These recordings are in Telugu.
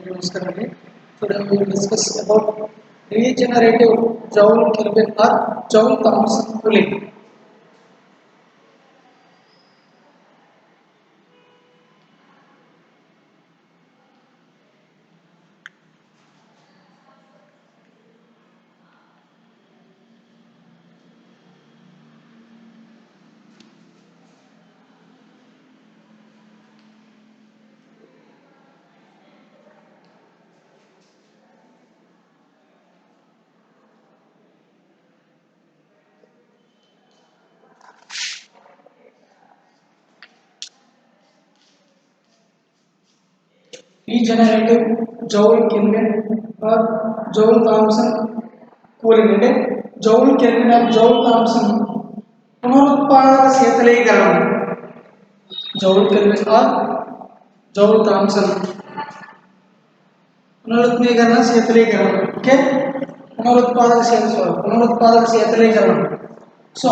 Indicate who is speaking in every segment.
Speaker 1: Namaskar. Today we will discuss about regenerative Joule Kelvin or Joule Thomson cooling. Regenerative Joule Kelvin or Joule Thomson cooling అంటే Joule Kelvin or Joule Thomson పునరుత్పాదక శీతలీకరణ Joule Kelvin or Joule Thomson పునరుత్పాదక శీతలీకరణ ఓకే పునరుత్పాదక శీతలీకరణ సో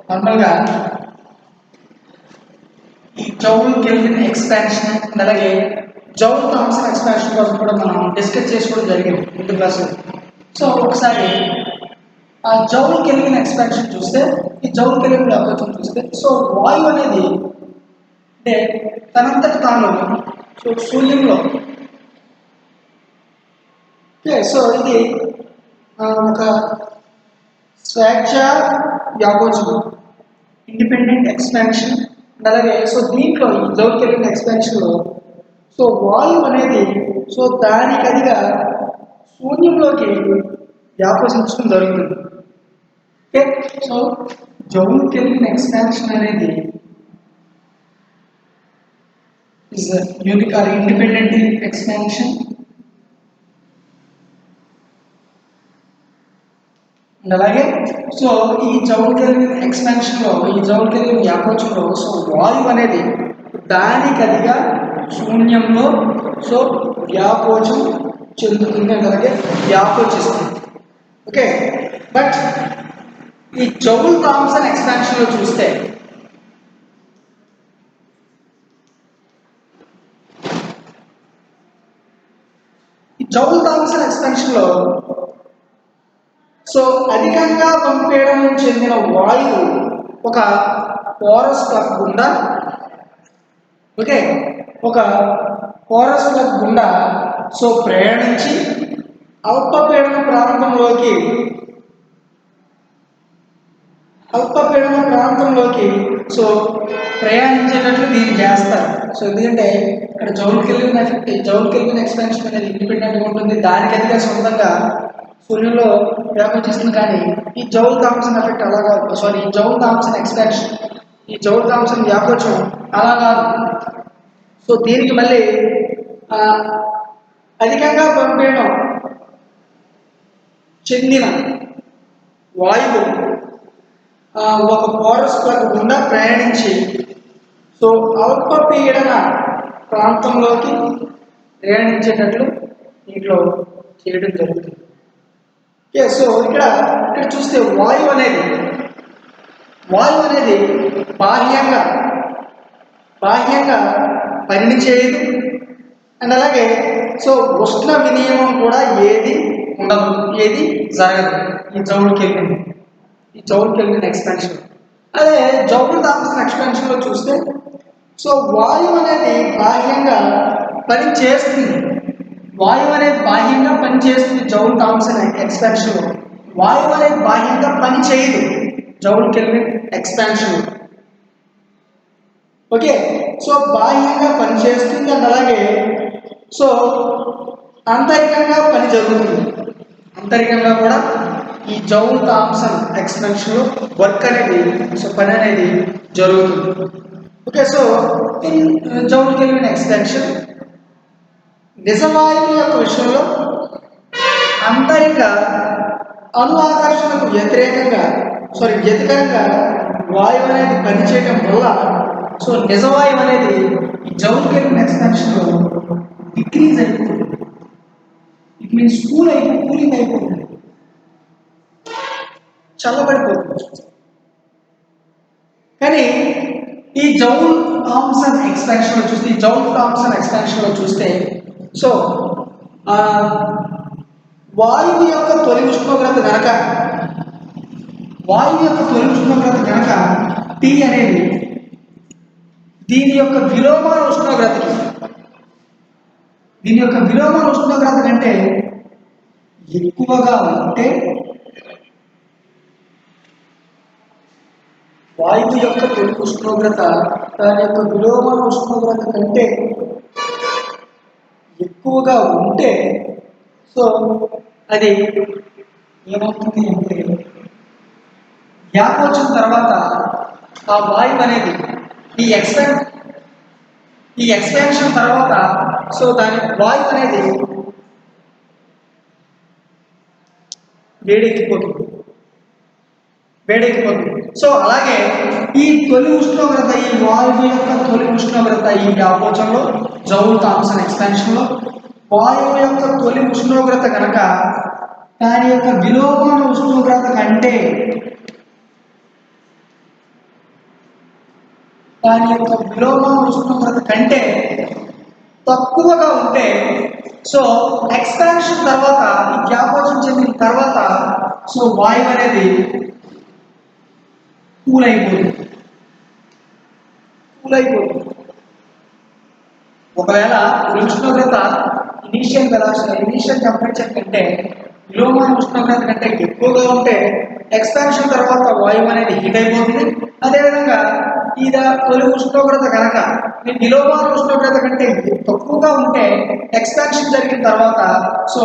Speaker 1: నార్మల్గా ఈ జౌల్ కెల్విన్ ఎక్స్పాన్షన్ అలాగే జౌల్ థామ్సన్ ఎక్స్పాన్షన్ కోసం కూడా మనం డిస్కస్ చేసుకోవడం జరిగింది ముందు క్లాస్లో. సో ఒకసారి ఆ జౌల్ కెల్విన్ ఎక్స్పాన్షన్ చూస్తే ఈ జౌల్ కెల్విన్ అప్రోచ్ చూస్తే సో వాయువు అనేది అంటే తనంతట తాను సో శూన్యంలో సో ఇది ఒక స్వేచ్ఛ వ్యాకోచం ఇండిపెండెంట్ ఎక్స్పాన్షన్ అలాగే సో దీంట్లో ఈ జౌల్ కెల్విన్ ఎక్స్పాన్షన్లో సో వాయువు అనేది సో దానికదిగా శూన్యంలోకి వ్యాకోచించడం జరుగుతుంది. Okay so Joule Kelvin expansion అనేది is unique or independent expansion అలాగే సో ఈ జౌల్ కెల్విన్ ఎక్స్పాన్షన్లో ఈ జౌల్ కెల్విన్ వ్యాకోచంలో సో వాయువు అనేది దానికదిగా శూన్యంలో సో వ్యాకోచం చెందుతుంది అలాగే వ్యాకోచిస్తుంది. ఓకే బట్ ఈ జౌల్ థామ్సన్ ఎక్స్పాన్షన్లో చూస్తే ఈ జౌల్ థామ్సన్ ఎక్స్పాన్షన్లో సో అధికంగా పంపేయడం చెందిన వాయువు ఒక పోరస్ ప్లగ్ గుండా ఓకే ఒక పోరస్ ప్లగ్ గుండా సో ప్రయాణించి అల్పపీడన ప్రాంతంలోకి సో ప్రయాణించేటట్లు దీన్ని చేస్తారు. సో ఎందుకంటే ఇక్కడ joule kelvin effect joule Kelvin expansion అనేది ఇండిపెండెంట్గా ఉంటుంది, దానికదిగా సొంతంగా శూన్యంలో వ్యాపించేస్తుంది. కానీ ఈ జౌల్ థామ్సన్ ఎఫెక్ట్ అలాగా సారీ ఈ జౌల్ థామ్సన్ ఎక్స్పాన్షన్ ఈ జౌల్ థామ్సన్ వ్యాకోచం అలాగా. సో దీనికి మళ్ళీ అధికంగా పంపేయడం చెందిన వాయువు ఒక పోరస్ ప్లగ్ గుండా ప్రయాణించి సో అల్పపీడన ప్రాంతంలోకి ప్రయాణించేటట్లు దీంట్లో చేయడం జరుగుతుంది. సో ఇక్కడ చూస్తే వాయువు అనేది బాహ్యంగా పనిచేయదు అండ్ అలాగే సో ఉష్ణ వినియోగం కూడా ఏది ఉండదు, ఏది జరగదు ఈ జౌల్ కెల్విన్ ఎక్స్పాన్షన్. అదే జౌల్ థామ్సన్ ఎక్స్పాన్షన్లో చూస్తే సో వాయువు అనేది బాహ్యంగా పనిచేస్తుంది జౌల్ థామ్సన్ ఎక్స్పాన్షన్లో. వాయువు అనేది బాహ్యంగా పని చేయదు joule Kelvin expansion. Okay so బాహ్యంగా పనిచేస్తుంది అండ్ అలాగే సో ఆంతరికంగా పని జరుగుతుంది. ఆంతరికంగా కూడా ఈ జౌల్ థామ్సన్ ఎక్స్పాన్షన్లో వర్క్ అనేది సో పని అనేది జరుగుతుంది. Okay so in Joule Kelvin expansion నిజవాయువు యొక్క విషయంలో ఆంతరిక అణు ఆకర్షణకు వ్యతిరేకంగా వ్యతిరేకంగా వాయువు అనేది పనిచేయడం వల్ల సో నిజవాయువు అనేది ఈ జౌల్ కెల్విన్ ఎక్స్పాన్షన్లో డిక్రీజ్ అయిపోతుంది. ఇట్ మీన్స్ కూలింగ్ అయిపోతుంది, చల్లబడిపోతుంది. కానీ ఈ జౌల్ థామ్సన్ ఎక్స్పాన్షన్లో చూస్తే సో ఆ వాయువు యొక్క తొలి ఉష్ణోగ్రత కనుక T అనేది దీని యొక్క విలోమాన ఉష్ణోగ్రత కంటే ఎక్కువగా ఉంటే వాయువు యొక్క తొలి ఉష్ణోగ్రత దాని యొక్క విలోమాన ఉష్ణోగ్రత కంటే ఎక్కువగా ఉంటే సో అది ఏమవుతుంది అంటే గ్యాప్ వచ్చిన తర్వాత ఆ వాయువు అనేది ఈ ఎక్స్పాన్షన్ తర్వాత సో దాని వాయువు అనేది వేడెక్కిపోతుంది. సో అలాగే ఈ తొలి ఉష్ణోగ్రత ఈ వాయువు యొక్క తొలి ఉష్ణోగ్రత ఈ వ్యాకోచంలో జౌల్ థామ్సన్ ఎక్స్పాన్షన్లో వాయువు యొక్క తొలి ఉష్ణోగ్రత కనుక దాని యొక్క విలోమాన ఉష్ణోగ్రత కంటే తక్కువగా ఉంటే సో ఎక్స్పాన్షన్ తర్వాత ఈ వ్యాకోచం చెందిన తర్వాత సో వాయువు అనేది కూల్ అయిపోతుంది. ఒకవేళ ఉష్ణోగ్రత ఇనీషియల్ టెంపరేచర్ కంటే విలోమాన ఉష్ణోగ్రత కంటే ఎక్కువగా ఉంటే ఎక్స్పాన్షన్ తర్వాత వాయువు అనేది హీట్ అయిపోతుంది. అదేవిధంగా ఇది తొలి ఉష్ణోగ్రత కనుక విలోమాన ఉష్ణోగ్రత కంటే తక్కువగా ఉంటే ఎక్స్పాన్షన్ జరిగిన తర్వాత సో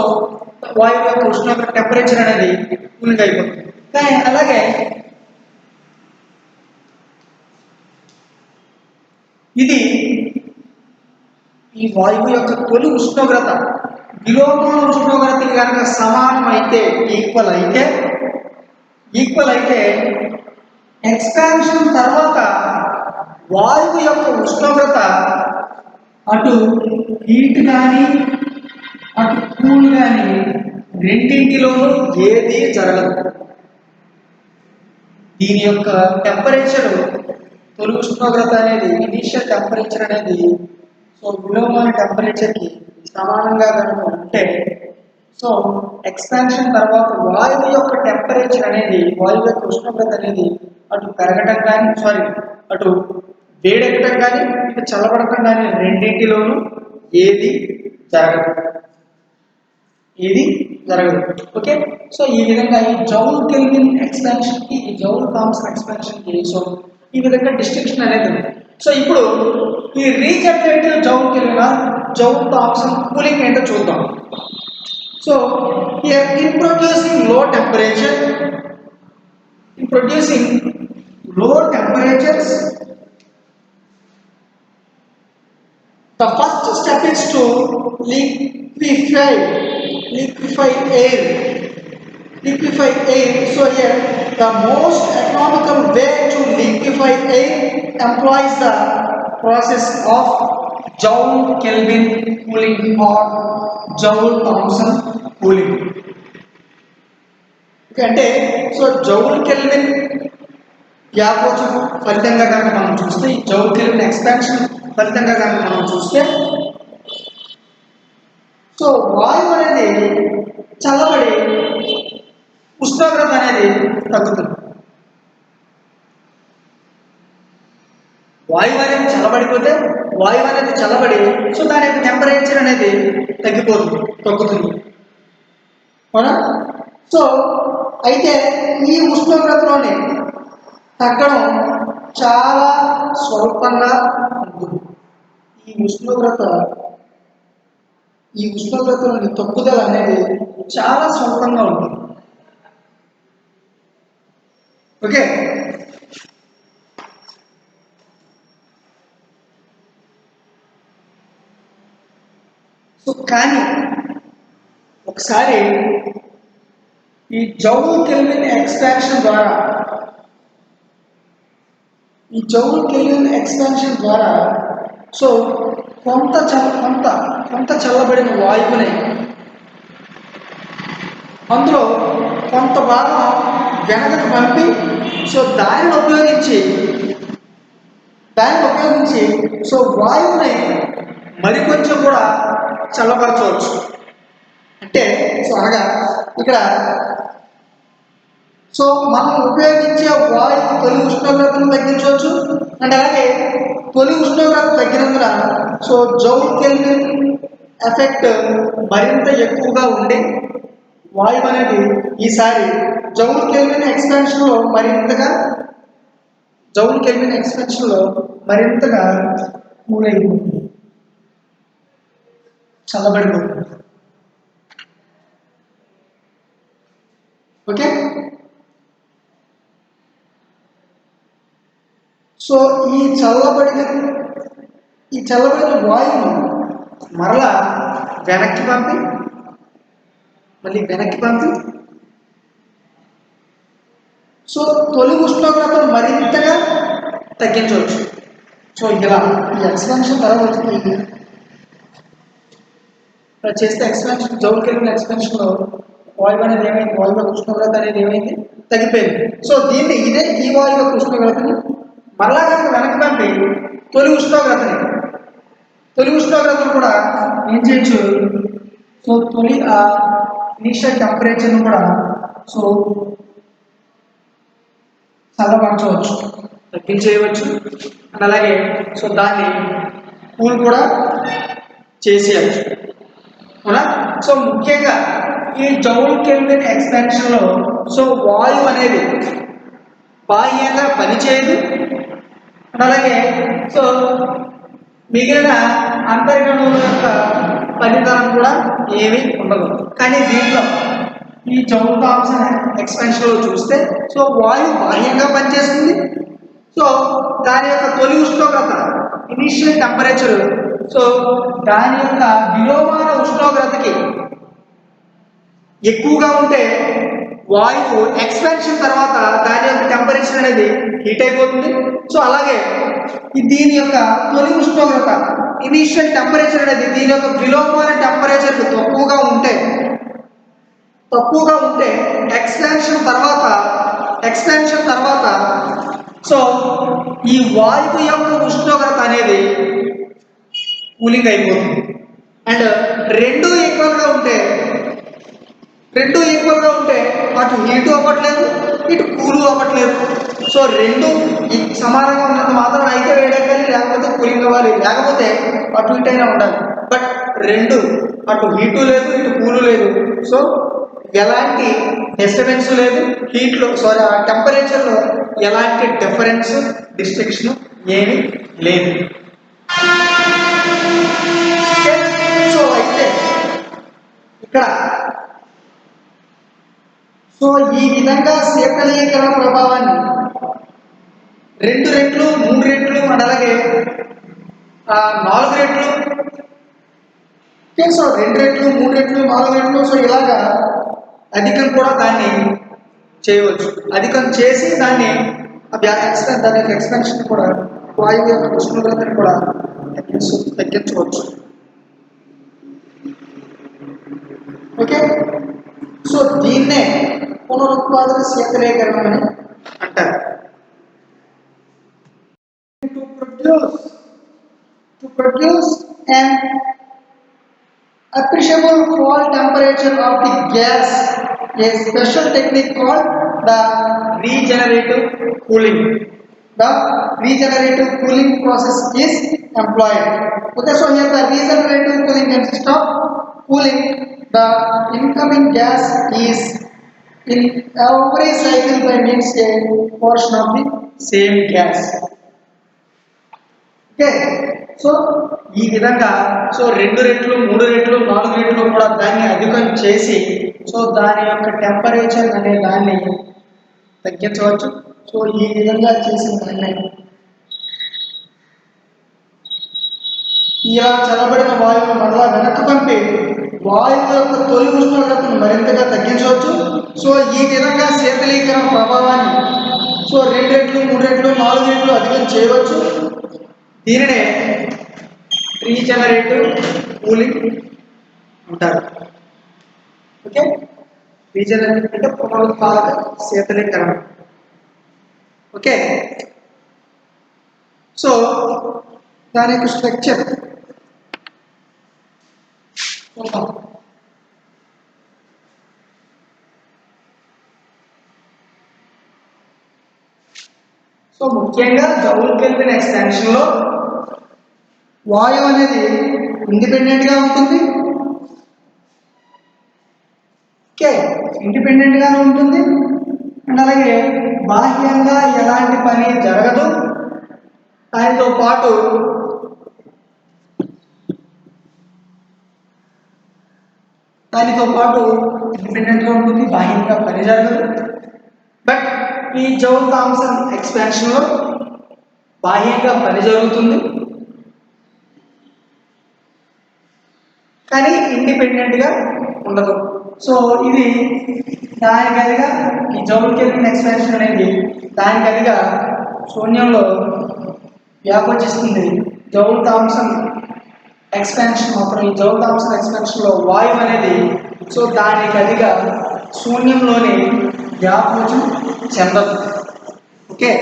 Speaker 1: వాయువు యొక్క ఉష్ణోగ్రత టెంపరేచర్ అనేది కూలింగ్ అయిపోతుంది. కానీ అలాగే ఇది ఈ వాయువు యొక్క తొలి ఉష్ణోగ్రత విలోమాన ఉష్ణోగ్రతకి కనుక సమానం అయితే ఈక్వల్ అయితే ఎక్స్పాన్షన్ తర్వాత వాయువు యొక్క ఉష్ణోగ్రత అటు హీట్ కానీ అటు కూల్ కానీ రెండింటిలోనూ ఏది జరగదు. దీని యొక్క టెంపరేచర్ తొలి ఉష్ణోగ్రత అనేది ఇనీషియల్ టెంపరేచర్ అనేది సో విలోమాన టెంపరేచర్కి సమానంగా కనుక ఉంటే సో ఎక్స్పాన్షన్ తర్వాత వాయువు యొక్క టెంపరేచర్ అనేది వాయువు యొక్క ఉష్ణోగ్రత అనేది అటు పెరగటం కానీ అటు వేడెక్కడం కానీ ఇటు చల్లబడటం కానీ రెండింటిలోనూ ఏది జరగదు. ఓకే, సో ఈ విధంగా ఈ జౌల్ కెల్విన్ ఎక్స్పాన్షన్కి ఈ జౌల్ థామ్సన్ ఎక్స్పాన్షన్కి సో ఈ విధంగా డిస్టింక్షన్ అనేది ఉంది. సో ఇప్పుడు ఈ regenerative Joule Kelvin Joule Thomson cooling ఏంటో చూద్దాం. So here in producing low temperatures the first step is to liquefy air. So here the most economical way to liquefy air employs the process of Joule Kelvin cooling or Joule Thomson cooling. అంటే సో జౌల్ కెల్విన్ వ్యాకోచం ఫలితంగా కనుక మనం చూస్తే ఈ జౌల్ కెల్విన్ ఎక్స్పాన్షన్ ఫలితంగా కనుక మనం చూస్తే సో వాయువు అనేది చల్లబడి ఉష్ణోగ్రత అనేది తగ్గుతుంది. వాయువు అనేది చల్లబడి సో దాని యొక్క టెంపరేచర్ అనేది తగ్గుతుంది. అవునా? సో అయితే ఈ ఉష్ణోగ్రతలోనే తగ్గడం చాలా స్వల్పంగా ఉంటుంది. ఈ ఉష్ణోగ్రతలోని తగ్గుదల అనేది చాలా స్వల్పంగా ఉంటుంది. ఓకే, సో కానీ ఒకసారి ఈ జౌల్ కెల్విన్ ఎక్స్పాన్షన్ ద్వారా సో కొంత చల్లబడిన వాయువుని అందులో కొంత భాగం వెనకకు పంపి సో దానిని ఉపయోగించి సో వాయువుని మరికొంచెం కూడా చల్లబరచవచ్చు. అంటే సో అనగా ఇక్కడ సో మనం ఉపయోగించే వాయువు తొలి ఉష్ణోగ్రతను తగ్గించవచ్చు అండ్ అలాగే తొలి ఉష్ణోగ్రత తగ్గినందున సో జౌల్ కెల్విన్ ఎఫెక్ట్ మరింత ఎక్కువగా ఉండి వాయువు అనేది ఈసారి జౌల్ కెల్విన్ ఎక్స్పెన్షన్లో మరింతగా కూలైపోతుంది, చల్లబడిపోతుంది. ఓకే, సో ఈ చల్లబడిన వాయువును మరలా వెనక్కి పంపి సో తొలి ఉష్ణోగ్రతను మరింతగా తగ్గించవచ్చు. సో ఇలా ఈ ఎక్స్పెన్షన్ తర్వాత చేస్తే ఎక్స్పెన్షన్ జౌల్ కెల్విన్ ఎక్స్పెన్షన్లో వాయువు అనేది ఏమైంది, వాయువు యొక్క ఉష్ణోగ్రత అనేది ఏమైంది, తగ్గిపోయింది. సో దీన్ని ఈ వాయువు యొక్క ఉష్ణోగ్రతని మరలా కనుక వెనక్కి పంపి తొలి ఉష్ణోగ్రతను కూడా ఏం చేయొచ్చు, సో తొలి ఇనిషియల్ టెంపరేచర్ను కూడా సో చల్లబరచవచ్చు, తగ్గించేయవచ్చు. అండ్ అలాగే సో దాన్ని కూల్ కూడా చేసేయచ్చు. అవునా? సో ముఖ్యంగా ఈ జౌల్ కెల్విన్ ఎక్స్పెన్షన్లో సో వాయువు అనేది బాహ్యంగా పనిచేయదు, అలాగే సో మిగిలిన అంతర్గణువుల యొక్క పనితనం కూడా ఏమీ ఉండదు. కానీ దీంట్లో ఈ జౌల్ థామ్సన్ ఎక్స్పెన్షన్లో చూస్తే సో వాయువు బాహ్యంగా పనిచేస్తుంది. సో దాని యొక్క తొలి ఉష్ణోగ్రత ఇనిషియల్ టెంపరేచర్ సో దాని యొక్క విలోమాన ఉష్ణోగ్రతకి ఎక్కువగా ఉంటే వాయువు ఎక్స్పెన్షన్ తర్వాత దాని యొక్క టెంపరేచర్ అనేది హీట్ అయిపోతుంది. సో అలాగే దీని యొక్క తొలి ఉష్ణోగ్రత ఇనిషియల్ టెంపరేచర్ అనేది దీని యొక్క విలోమాన టెంపరేచర్కి తక్కువగా ఉంటే ఎక్స్పెన్షన్ తర్వాత సో ఈ వాయువు యొక్క ఉష్ణోగ్రత అనేది కూలింగ్ అయిపోతుంది. అండ్ రెండు ఈక్వల్గా ఉంటే అటు హీటు అవ్వట్లేదు, ఇటు కూలు అవ్వట్లేదు. సో రెండు సమానంగా ఉన్నంత మాత్రం అయితే వేడెక్కాలి, లేకపోతే కూలింగ్ అవ్వాలి, లేకపోతే అటు ఇటు అయినా ఉండాలి. బట్ రెండు అటు హీటు లేదు, ఇటు కూలు లేదు. సో ఎలాంటి డిస్టర్బెన్స్ లేదు, ఆ టెంపరేచర్లో ఎలాంటి డిఫరెన్స్ డిస్ట్రిక్షన్ ఏమీ లేదు. సో అయితే ఇక్కడ సో ఈ విధంగా శీతలీకరణ ప్రభావాన్ని 2 రెట్లు 3 రెట్లు అలాగే 4 రెట్లు సో 2 రెట్లు 3 రెట్లు 4 రెట్లు సో ఇలాగా అధికం కూడా దాన్ని చేయవచ్చు. అధికం చేసి దాని యొక్క ఎక్స్పెన్షన్ కూడా వాయువు యొక్క ఉష్ణోగ్రతను కూడా తగ్గించవచ్చు. ఓకే, సో దీన్నే పునరుత్పాదక శీతలీకరణ అని అంటారు. To produce an appreciable fall temperature of the gas, a special technique called the regenerative cooling. The regenerative cooling process is employed. Okay, so here the regenerative cooling consists of cooling the incoming gas is in every cycle by means a portion of the same gas. Okay, so ఈ విధంగా సో 2 రెట్లు 3 రెట్లు 4 రెట్లు కూడా దాన్ని అధికం చేసి సో దాని యొక్క టెంపరేచర్ అనే దాన్ని తగ్గించవచ్చు. సో ఈ విధంగా చేసిన దాన్ని ఇలా చల్లబడిన వాయువును మరలా వెనక్కి పంపి వాయువు యొక్క తొలి ఉష్ణోగ్రతను మరింతగా తగ్గించవచ్చు. సో ఈ విధంగా శీతలీకరణ ప్రభావాన్ని సో 2 రెట్లు 3 రెట్లు 4 రెట్లు అధికం చేయవచ్చు. దీనినే రీజనరేటివ్ కూలింగ్ అంటారు. ఓకే, రీజనరేటివ్ అంటే పునరుత్పాదక శీతలీకరణ. ఓకే, సో దాని యొక్క స్ట్రక్చర్ సో ముఖ్యంగా జౌల్ కెల్విన్ ఎక్స్పాన్షన్ లో వాయువు అనేది ఇండిపెండెంట్ గా ఉంటుంది. ఓకే, ఇండిపెండెంట్ గానే ఉంటుంది. అండ్ అలాగే బాహ్యంగా ఎలాంటి పని జరగదు. దానితో పాటు ఇండిపెండెంట్ గా ఉంటుంది, బాహ్యంగా పని జరగదు. బట్ ఈ జౌల్ థామ్సన్ ఎక్స్పాన్షన్ లో బాహ్యంగా పని జరుగుతుంది, కానీ ఇండిపెండెంట్ గా ఉండదు. సో ఇది దానికదిగా ఈ జౌల్ కెల్విన్ ఎక్స్పాన్షన్ అనేది దానికదిగా శూన్యంలో వ్యాపించిస్తుంది. జౌల్ థామ్సన్ ఎక్స్పాన్షన్ మాత్రం ఈ జౌల్ థామ్సన్ ఎక్స్పాన్షన్ లో వాయువు అనేది సో దానికదిగా శూన్యంలోనే వ్యాపించం చెందదు. ఓకే,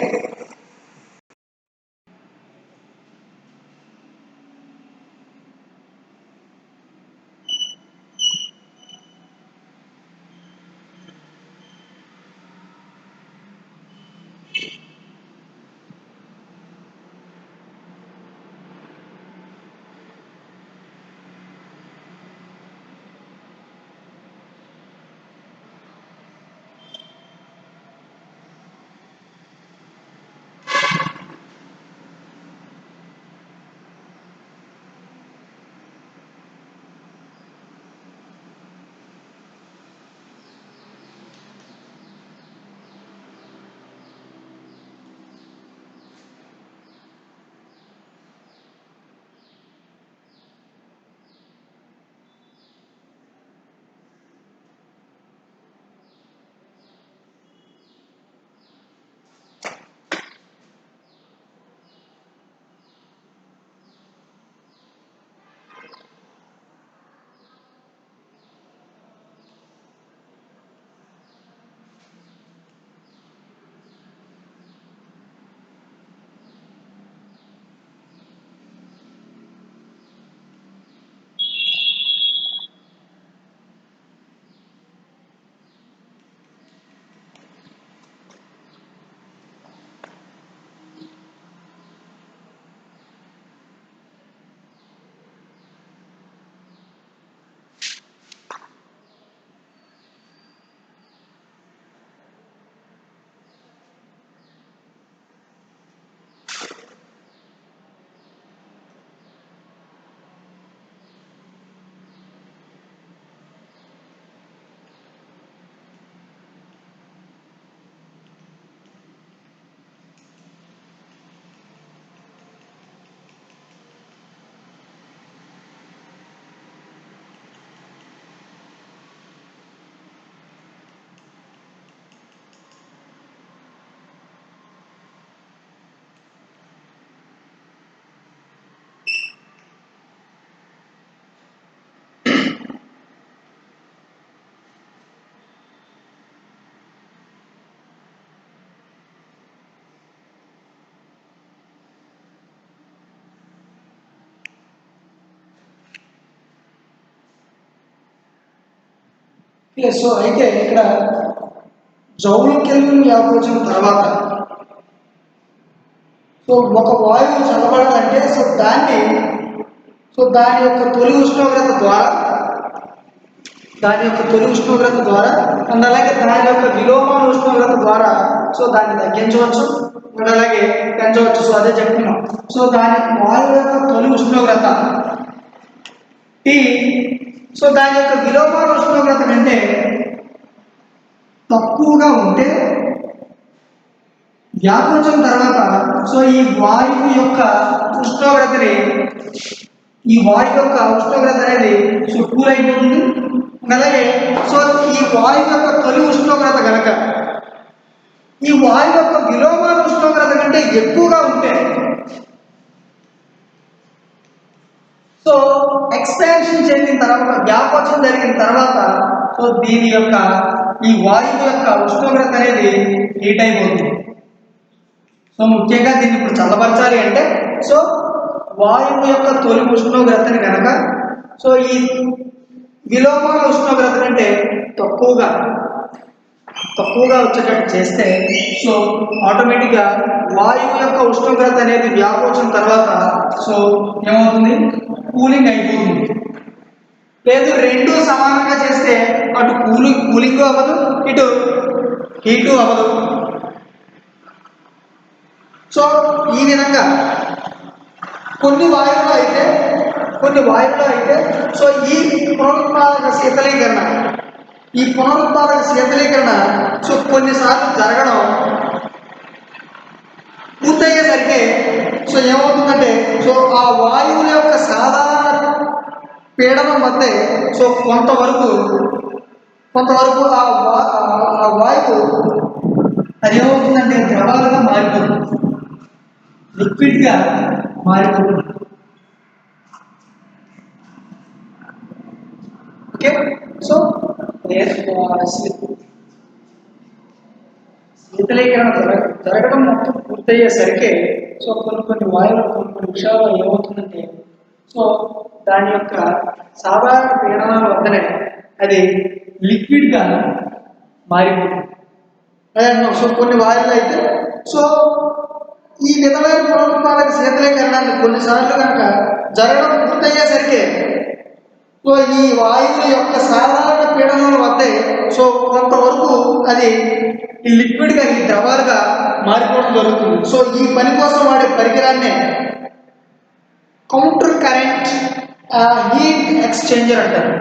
Speaker 1: సో అయితే ఇక్కడ జౌల్ కెల్విన్ వ్యాపించిన తర్వాత సో ఒక వాయువు చల్లబడాలంటే దాని యొక్క తొలి ఉష్ణోగ్రత ద్వారా అండ్ అలాగే దాని యొక్క విలోమాన ఉష్ణోగ్రత ద్వారా సో దాన్ని తగ్గించవచ్చు అండ్ అలాగే పెంచవచ్చు. సో అదే చెప్తున్నాం. సో దాని వాయువు యొక్క తొలి ఉష్ణోగ్రత T సో దాని యొక్క విలోమాన ఉష్ణోగ్రత కంటే తక్కువగా ఉంటే వ్యాపించిన తర్వాత సో ఈ వాయువు యొక్క ఉష్ణోగ్రత అనేది సో కూల్ అయిపోతుంది. అలాగే సో ఈ వాయువు యొక్క తొలి ఉష్ణోగ్రత కనుక ఈ వాయువు యొక్క విలోమాన ఉష్ణోగ్రత కంటే ఎక్కువగా ఉంటే సో ఎక్స్పాన్షన్ చెందిన తర్వాత వ్యాపించడం జరిగిన తర్వాత సో ఈ వాయువు యొక్క ఉష్ణోగ్రత అనేది హీట్ అయిపోతుంది. సో ముఖ్యంగా దీన్ని ఇప్పుడు చల్లబరచాలి అంటే సో వాయువు యొక్క తొలి ఉష్ణోగ్రతని కనుక సో ఈ విలోమాన ఉష్ణోగ్రత కంటే తక్కువగా తక్కువగా వచ్చేటట్టు చేస్తే సో ఆటోమేటిక్గా వాయువు యొక్క ఉష్ణోగ్రత అనేది వ్యాపించిన తర్వాత సో ఏమవుతుంది, కూలింగ్ అయిపోతుంది. లేదు రెండు సమానంగా చేస్తే అటు కూలింగ్ అవ్వదు, ఇటు హీటు అవ్వదు. సో ఈ విధంగా కొన్ని వాయువులో అయితే సో ఈ పునరుత్పాదక శీతలీకరణ సో కొన్నిసార్లు జరగడం పూర్తయ్యేసరికి సో ఏమవుతుందంటే సో ఆ వాయువుల యొక్క సాధారణ పీడనం వద్ద సో కొంతవరకు ఆ వాయువు అది ఏమవుతుందంటే ద్రవాలుగా మారిపోతుంది, లిక్విడ్గా మారిపోతుంది. ఓకే, సో శీతలీకరణ జరగడం మొత్తం పూర్తయ్యేసరికి సో కొన్ని వాయువులు కొన్ని విషయాల్లో ఏమవుతుందంటే సో దాని యొక్క సాధారణ పీడనాల వద్దనే అది లిక్విడ్గా మారిపోతుంది. అదే సో కొన్ని వాయువులు అయితే సో ఈ విధమైన పునరుత్పాదక శీతలీకరణాన్ని కొన్నిసార్లు కనుక జరగడం పూర్తయ్యేసరికి సో ఈ వాయువుల యొక్క సాధారణ పీడనాల వద్ద సో కొంతవరకు అది ఈ లిక్విడ్గా ఈ ద్రవాలుగా మారిపోవడం జరుగుతుంది. సో ఈ పని కోసం వాడే పరికరాన్నే కౌంటర్ కరెంట్ హీట్ ఎక్స్చేంజర్ అంటారు.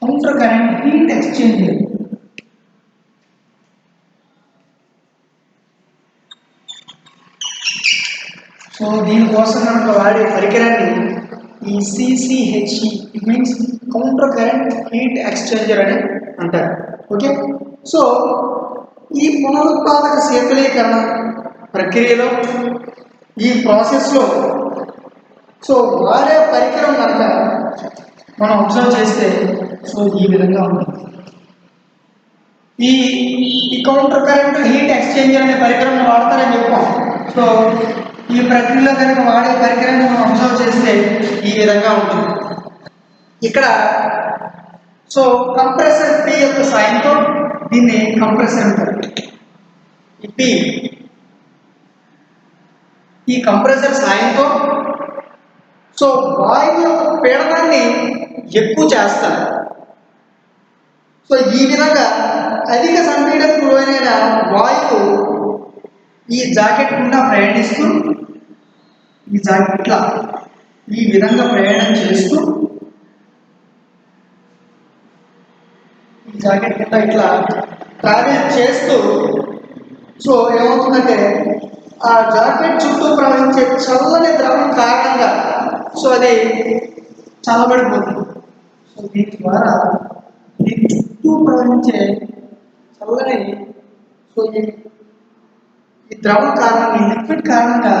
Speaker 1: Counter current heat exchanger. So దీనికోసం కనుక వాడే పరికరాన్ని ఈ CCHE it means counter current heat exchanger అని అంటారు. ఓకే, సో ఈ పునరుత్పాదక శీతలీకరణ ప్రక్రియలో ఈ ప్రాసెస్లో సో వాడే పరికరం కనుక మనం అబ్జర్వ్ చేస్తే సో ఈ విధంగా ఉంటుంది. ఈ కౌంటర్ కరెంట్ హీట్ ఎక్స్చేంజర్ అనే పరికరాన్ని వాడతారని చెప్పాం. సో ఈ ప్రక్రియలో కనుక వాడే పరికరాన్ని మనం అబ్జర్వ్ చేస్తే ఈ విధంగా ఉంటుంది. ఇక్కడ సో కంప్రెసర్ P యొక్క సాయంతో దీన్ని కంప్రెసర్ అంటారు. ఈ కంప్రెసర్ సాయంతో సో వాయువు యొక్క పీడనాన్ని ఎక్కువ చేస్తారు. సో ఈ విధంగా అధిక సంపీడనకు లోనైన వాయువు ఈ జాకెట్ గుండా ప్రయాణిస్తూ ఈ జాకెట్లా ఈ విధంగా ప్రయాణం చేస్తూ ఈ జాకెట్ కింద ఇట్లా ట్రావెల్ చేస్తూ సో ఏమవుతుందంటే ఆ జాకెట్ చుట్టూ ప్రవహించే చల్లని ద్రవం కారణంగా సో అది చల్లబడిపోతుంది. సో దీని ద్వారా దీని చుట్టూ ప్రవహించే చల్లని సో ఈ ద్రవం కారణంగా ఈ లిక్విడ్ కారణంగా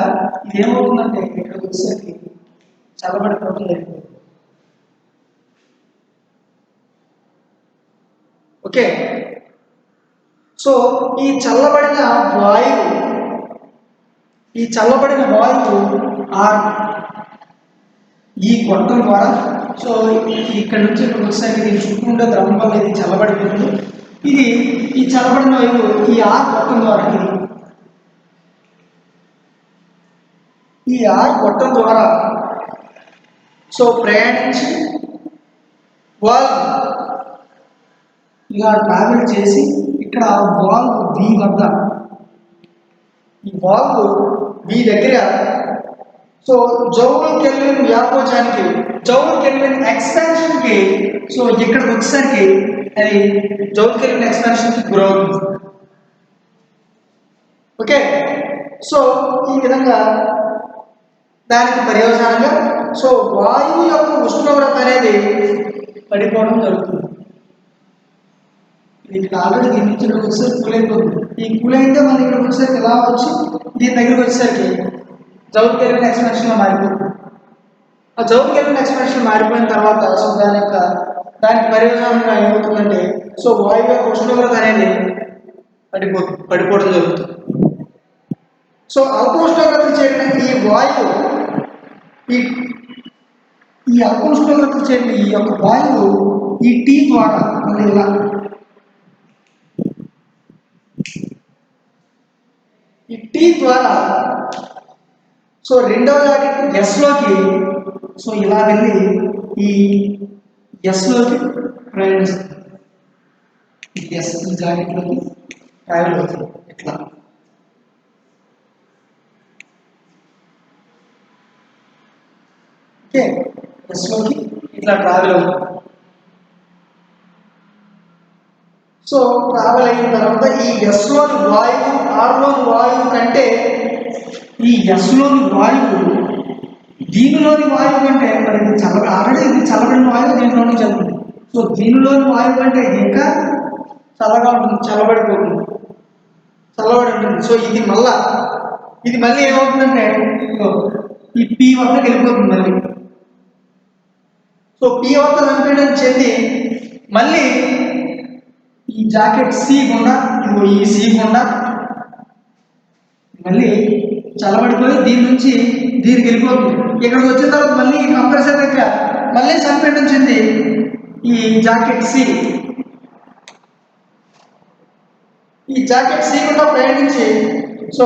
Speaker 1: ఇది ఏమవుతుందంటే ఇక్కడ వచ్చేసరికి చల్లబడిపోవడం జరిగింది. ఓకే, సో ఈ చల్లబడిన వాయువు ఈ గొట్టం ద్వారా సో ఇక్కడ నుంచి ఇక్కడ వచ్చేసరికి దీని చుట్టూ ఉండే ద్రవం వల్ల ఇది చల్లబడిపోతుంది. ఇది ఈ చల్లబడిన వాయువు ఈ గొట్టం ద్వారా ఈ గొట్టం ద్వారా సో ప్రయాణించి వాల్వ్ ఇలా ట్రావెల్ చేసి ఇక్కడ వాల్వ్ B వద్ద ఈ వాల్వ్ B దగ్గర సో జౌల్ కెల్విన్ వ్యాకోచానికి జౌల్ కెల్విన్ ఎక్స్పాన్షన్కి సో ఇక్కడికి వచ్చేసరికి అది జౌల్ కెల్విన్ ఎక్స్పాన్షన్కి గురవుతుంది. ఓకే, సో ఈ విధంగా దానికి పర్యవసానంగా సో వాయువు యొక్క ఉష్ణోగ్రత అనేది పడిపోవడం జరుగుతుంది. ఇక్కడ ఆల్రెడీ దీని నుంచి వచ్చేసరికి కూల్ అయిపోతుంది. ఈ కూల్ అయితే మన ఇక్కడ వచ్చేసరికి ఎలా వచ్చి దీని దగ్గరికి వచ్చేసరికి జౌల్ కెల్విన్ ఎక్స్పాన్షన్లో మారిపోతుంది. ఆ జౌల్ కెల్విన్ ఎక్స్పాన్షన్ మారిపోయిన తర్వాత సో దానికి పర్యవసానంగా ఏమవుతుందంటే సో వాయువు యొక్క ఉష్ణోగ్రత అనేది పడిపోవడం జరుగుతుంది. సో అల్ప ఉష్ణోగ్రత చేరిన ఈ వాయువు ఈ అల్ప ఉష్ణోగ్రత చేరిన ఈ యొక్క వాయువు ఈ టీ ద్వారా మళ్ళీ ఇలా ఈ టీ ద్వారా సో రెండవ జాకెట్ ఎస్లోకి సో ఇలా వెళ్ళి ఈ ఎస్లోకి ప్రయాణిస్తుంది. ఎస్ ఈ జాకెట్లోకి ట్రావెల్ అవుతుంది ఇట్లా. ఓకే, ఎస్లోకి ఇట్లా ట్రావెల్ అవుతుంది. సో ట్రావెల్ అయిన తర్వాత ఈ ఎస్లోని వాయువు ఆర్లోని వాయువు కంటే ఈ ఎస్లోని వాయువు దీనిలోని వాయువు కంటే మరి ఇది ఆల్రెడీ ఇది చల్లబడిన వాయువు దీంట్లోనే చల్లుతుంది. సో దీనిలోని వాయువు కంటే ఇది ఇంకా చల్లగా ఉంటుంది, చల్లబడిపోతుంది, చల్లబడి ఉంటుంది. సో ఇది మళ్ళీ ఏమవుతుందంటే ఈ పి వద్దకు వెళ్ళిపోతుంది మళ్ళీ. సో పి వద్ద సంపీడనం చెంది మళ్ళీ ఈ జాకెట్ సి గుండా ఈ సి గుండా మళ్ళీ చల్లబడిపోయి దీని నుంచి దీనికి వెళ్ళిపోతుంది. ఇక్కడికి వచ్చిన తర్వాత మళ్ళీ ఈ కంప్రెసర్ దగ్గర మళ్ళీ సంపీడనం చెంది ఈ జాకెట్ సి గుండా ప్రయాణించి సో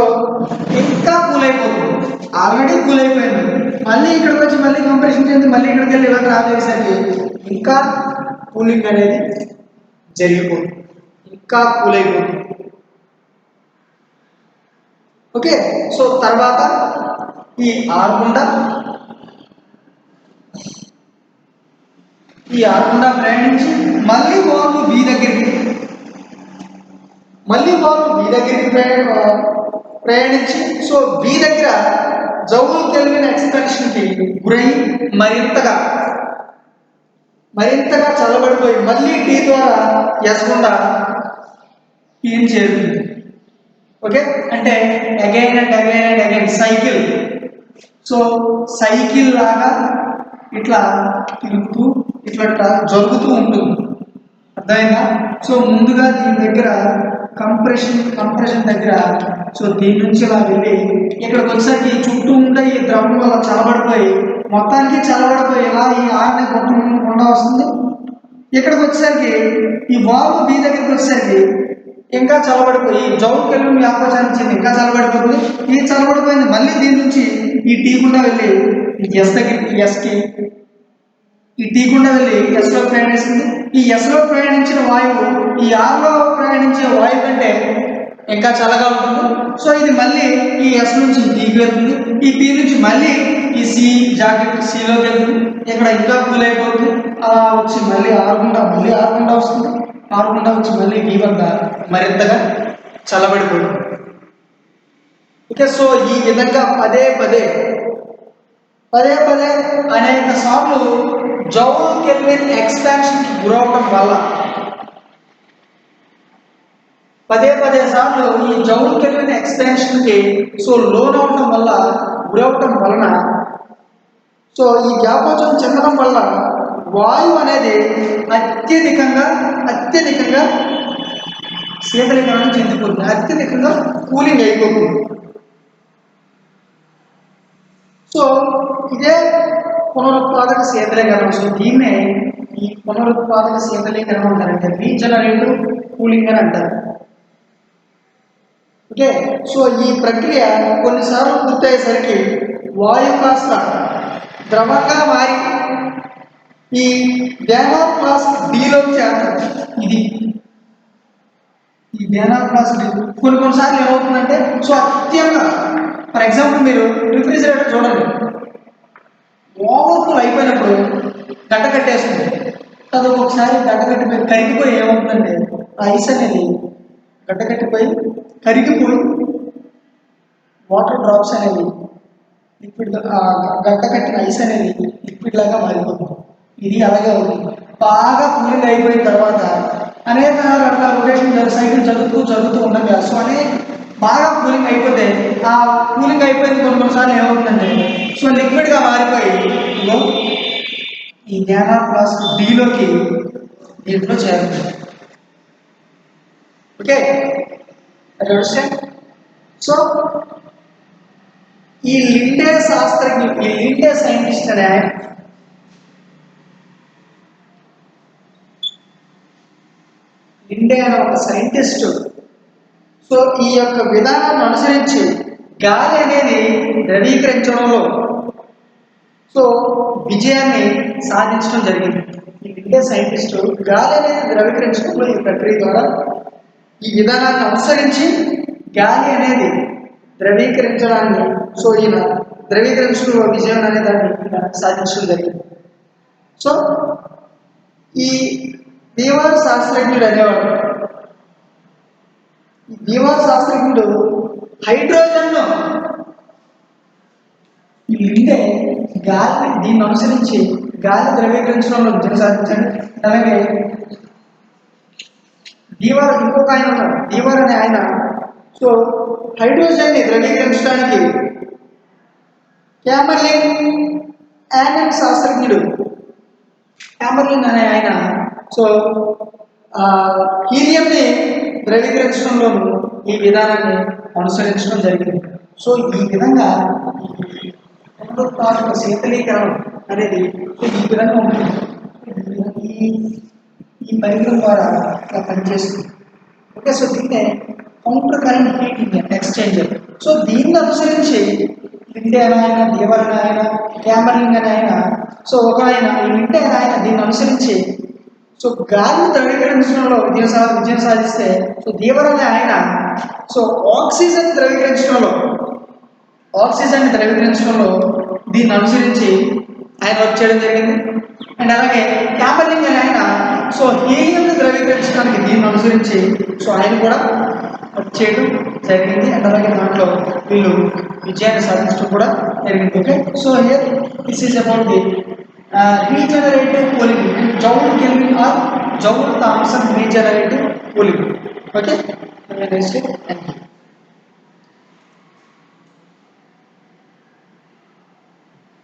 Speaker 1: ఇంకా కూల్ అయిపోతుంది. ఆల్రెడీ కూల్ అయిపోయింది, మళ్ళీ ఇక్కడికి వచ్చి మళ్ళీ కంప్రెషన్ చెంది మళ్ళీ ఇక్కడికి వెళ్ళి ఇలా ట్రావెల్ చేసేసరికి ఇంకా కూలింగ్ అనేది జరిగిపోతుంది, ఇంకా కూల్ అయిపోతుంది. ఓకే, సో తర్వాత ఈ ఆర్ గుండా ప్రయాణించి మళ్ళీ వాల్వ్ బి దగ్గరికి ప్రయాణించి సో బి దగ్గర జౌల్ కెల్విన్ ఎక్స్పెన్షన్కి గురై మరింతగా చల్లబడిపోయి మళ్ళీ టీ ద్వారా ఎస్ గుండా టీని చేరుతుంది. ఓకే, అంటే again and again cycle. So cycle లాగా ఇట్లా తిరుగుతూ ఇట్లా జరుగుతూ ఉంటుంది. అర్థమైందా? సో ముందుగా దీని దగ్గర కంప్రెషన్ దగ్గర సో దీని నుంచి ఇలా వెళ్ళి ఇక్కడికి వచ్చేసరికి చుట్టూ ఉండే ఈ ద్రవం వల్ల మొత్తానికి చల్లబడిపోయి ఇలా ఈ ఆర్ని గుండా వస్తుంది. ఇక్కడికి వచ్చేసరికి ఈ వాల్వ్ బి దగ్గరికి వచ్చేసరికి ఇంకా చల్లబడిపోయి జౌల్ కెల్విన్ వ్యాపారం చెంది ఇంకా చల్లబడిపోతుంది. ఇది చల్లబడిపోయింది మళ్ళీ దీని నుంచి ఈ టీ గుండా వెళ్ళి ఎస్ దగ్గరికి ఈ టీ గుండా వెళ్ళి ఎస్లో ప్రయాణిస్తుంది. ఈ ఎస్లో ప్రయాణించిన వాయువు ఈ ఆర్లో ప్రయాణించే వాయువు కంటే ఇంకా చల్లగా ఉంటుంది. సో ఇది మళ్ళీ ఈ ఎస్ నుంచి పీకి వెళ్తుంది, ఈ పీ నుంచి మళ్ళీ ఈ సి జాకెట్ సిలోకి వెళ్తుంది, ఇక్కడ ఇంకా కూల్ అయిపోతుంది. అలా వచ్చి మళ్ళీ ఆర్ గుండా వస్తుంది, ఆర్ గుండా వచ్చి మళ్ళీ బి వద్ద మరింతగా చల్లబడిపోతుంది. ఓకే, సో ఈ విధంగా పదే పదే అనేక సార్లు జౌల్ కెల్విన్ ఎక్స్పాన్షన్కి గురవటం వల్ల పదే సార్లు ఈ జౌల్ కెల్విన్ ఎక్స్పాన్షన్కి సో గురవటం వలన సో ఈ వ్యాపోచనం చెందడం వల్ల వాయువు అనేది అత్యధికంగా శీతలీకరణ చెందిపోతుంది, అత్యధికంగా కూలింగ్ అయిపోతుంది. సో ఇదే పునరుత్పాదక శీతలీకరణ. సో దీన్నే ఈ పునరుత్పాదక శీతలీకరణ అంటారంటే రీజనరేటివ్ కూలింగ్ అని అంటారు. ఓకే, సో ఈ ప్రక్రియ కొన్నిసార్లు పూర్తయ్యేసరికి వాయువు కాస్త ద్రవంగా మారి ఈ డేనార్ ఫ్లాస్క్ డీలోకి చేస్తారు. ఈ డేనార్ ఫ్లాస్క్ కొన్నిసార్లు ఏమవుతుందంటే సో అత్యంత ఫర్ ఎగ్జాంపుల్ మీరు రిఫ్రిజిరేటర్ చూడండి, ఓవర్ఫుల్ అయిపోయినప్పుడు గడ్డ కట్టేస్తుంది. అది ఒకసారి గడ్డ కట్టిపోయి కరిగిపోయి ఏమవుతుందంటే ఐస్ అనేది గడ్డ కట్టిపోయి కరిగిపోయి వాటర్ డ్రాప్స్ అనేవి లిక్విడ్ గడ్డ కట్టిన ఐస్ అనేది లిక్విడ్ లాగా మారిపోతుంది. ఇది అలాగే అవుతుంది. బాగా కూలింగ్ అయిపోయిన తర్వాత అనేక రకాల రొటేషన్ సైకిల్ జరుగుతూ ఉండగా సో బాగా కూలింగ్ అయిపోతే ఆ కూలింగ్ అయిపోయింది కొన్నిసార్లు ఏమవుతుందంటే సో లిక్విడ్గా మారిపోయి ఈ డేనార్ ఫ్లాస్క్ డీలోకి దీంట్లో చేరుతుంది. ఓకే, సో ఈ లిండే సైంటిస్ట్ అనే లిండే అనే ఒక సైంటిస్ట్ సో ఈ యొక్క విధానాన్ని అనుసరించి గాలి అనేది ద్రవీకరించడంలో సో విజయాన్ని సాధించడం జరిగింది. ఈ లిండే సైంటిస్ట్ గాలి అనేది ద్రవీకరించడంలో ఈ ప్రక్రియ ద్వారా ఈ విధానాన్ని అనుసరించి గాలి అనేది ద్రవీకరించడాన్ని సో ఈయన ద్రవీకరించడంలో విజయం అనే దాన్ని సాధించడం జరిగింది. సో ఈ బీవార్ శాస్త్రజ్ఞుడు అనేవాడు. ఈ బీవార్ శాస్త్రజ్ఞుడు హైడ్రోజన్ను ఈ లిండే గాలి దీన్ని అనుసరించి గాలి ద్రవీకరించడంలో విజయం సాధించాడు. అలాగే డీవర్ ఇంకొక ఆయన ఉన్నాడు, డీవర్ అనే ఆయన సో హైడ్రోజన్ని ద్రవీకరించడానికి క్యామర్లిన్ యానన్ శాస్త్రజ్ఞుడు క్యామర్లిన్ అనే ఆయన సో హీలియంని ద్రవీకరించడంలోనూ ఈ విధానాన్ని అనుసరించడం జరిగింది. సో ఈ విధంగా పునరుత్పాదక శీతలీకరణం అనేది ఈ విధంగా ఉంటుంది. ఈ పరికరం ద్వారా పనిచేస్తుంది. ఓకే, సో దీన్నే counter current heating exchanger. So దీన్ని అనుసరించి లిండే అని ఆయన, డీవర్ అని ఆయన, క్యామర్లిన్ అని ఆయన సో ఒక ఆయన ఈ లిండే అని ఆయన దీన్ని అనుసరించి సో గాలిని ద్రవీకరించడంలో విజయం సాధిస్తే సో డీవర్ అనే ఆయన సో ఆక్సిజన్ ద్రవీకరించడంలో దీన్ని అనుసరించి ఆయన వర్క్ చేయడం జరిగింది. అండ్ అలాగే క్యామర్లిన్ అనే ఆయన సో హీలియంని ద్రవీకరించడానికి దీన్ని అనుసరించి సో ఆయన కూడా వర్క్ చేయడం జరిగింది. అండ్ అలాగే దాంట్లో వీళ్ళు విజయాన్ని సాధించడం కూడా జరిగింది. Okay, so here this is about the regenerative cooling, Joule Kelvin or Joule Thomson regenerative cooling. Okay, next